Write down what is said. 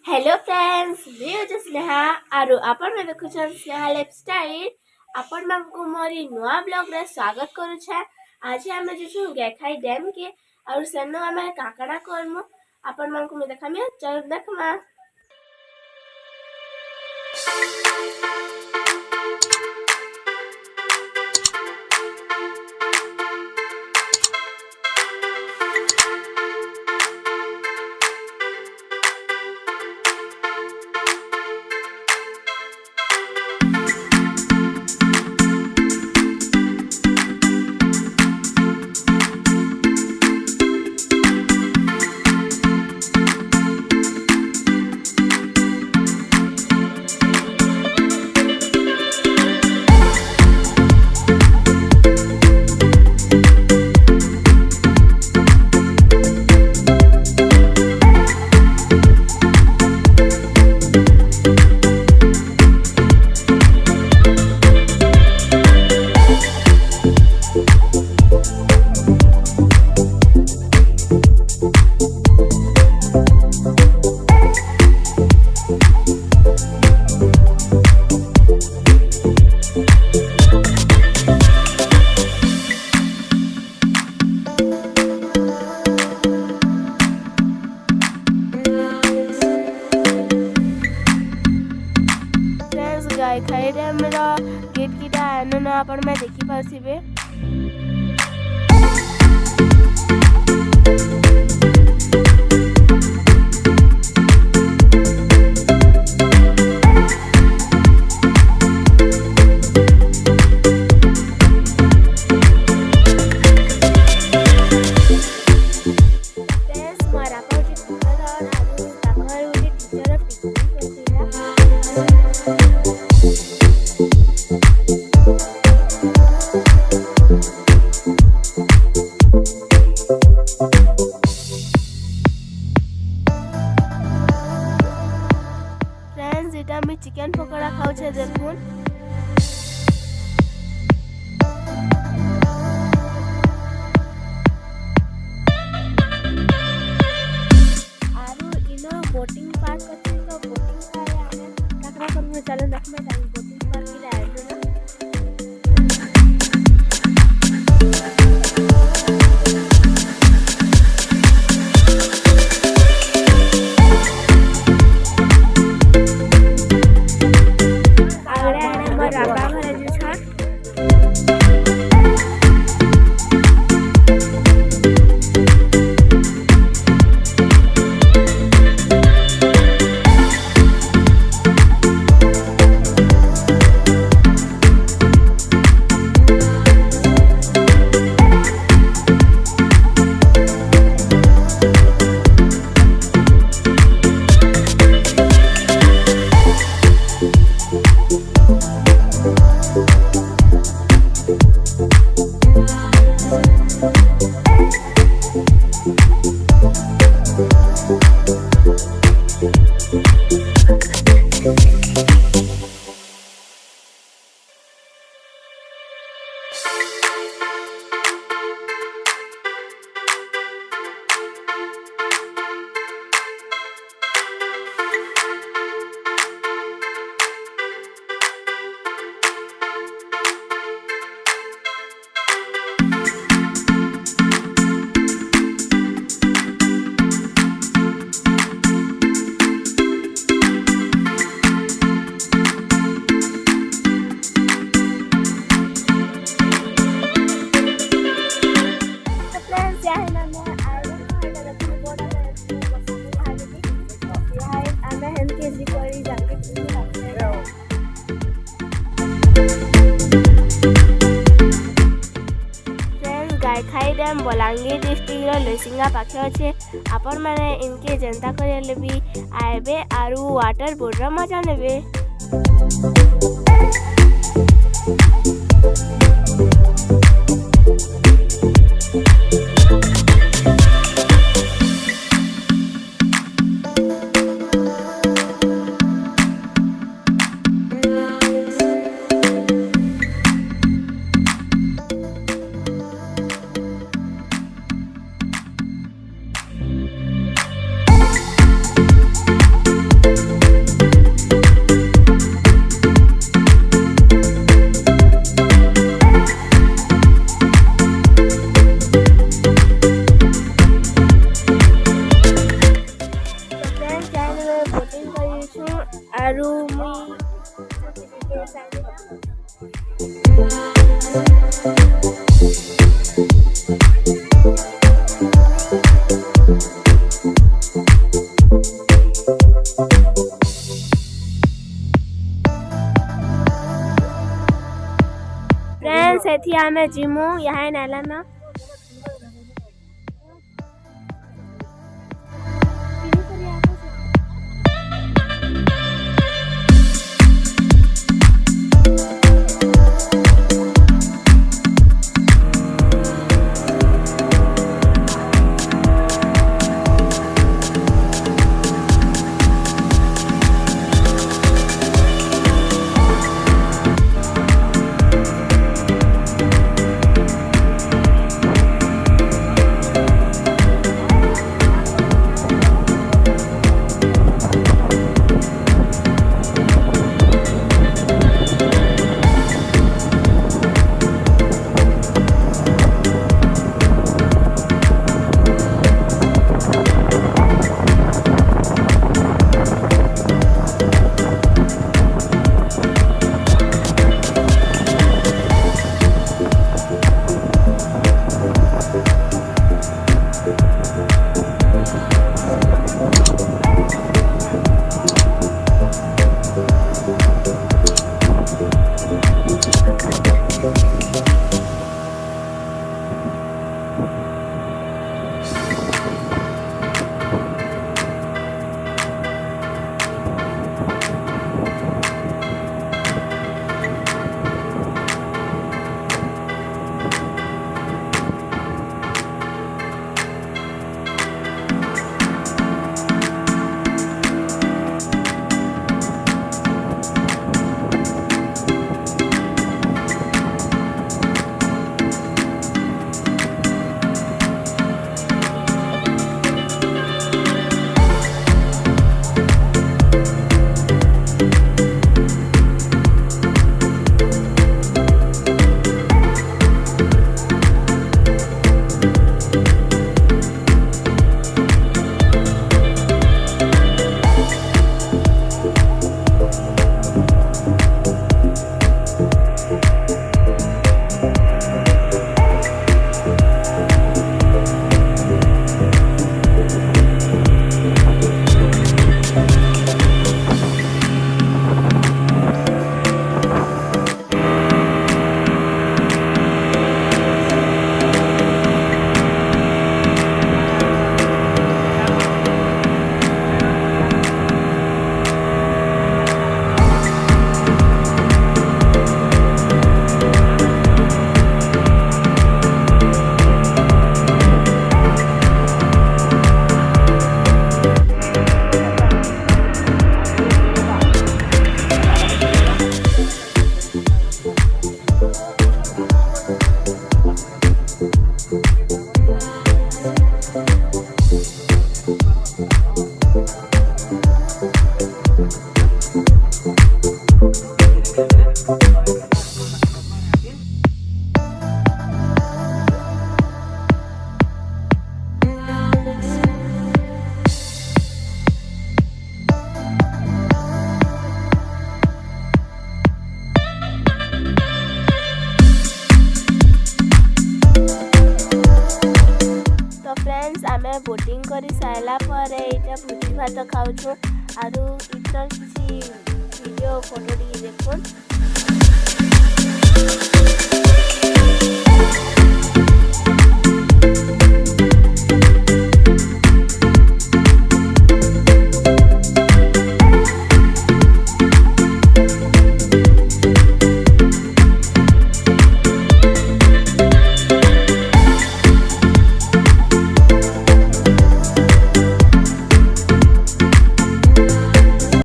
Hello friends, मैं हूँ स्नेहा आरु आपण में देखु स्नेहा लाइफस्टाइल। आपण मानकु मोरी नुआ ब्लॉग रे स्वागत करू छे। आज हम जो गेखाई डैम के और सेनो हमें काकड़ा करमु आपण मानकु में देखामी चल देखमा। गेखाई डैम गेट किटा एन आपण में देखि पासिबे। আমি চিকেন পকোড়া খাওছে দেখুন। आरु इनो बोटिंग पार्क আছে তো बोटिंग পারে আমি কাকড়া করব চলো দেখবে যাই बोटिंग पार्क কি আইলো না। गेखाई डैम बलांगीर डिस्ट्रिक्ट लसिंगा पाखे अच्छे। आपण मैंने इनके जनता करे भी आएबे आरु वाटर बोर्ड मजा नेबे। फ्रेंड्स जाने में बोटिंग करी छूँ आरु मुई फ्रेंड्स एथी आमे जिमु यहाँ नाला में आमे बोटिंग करी साइला परे एटा भूजी भात खाउछु आरु इतर किछि वीडियो फोटो टी देखुन।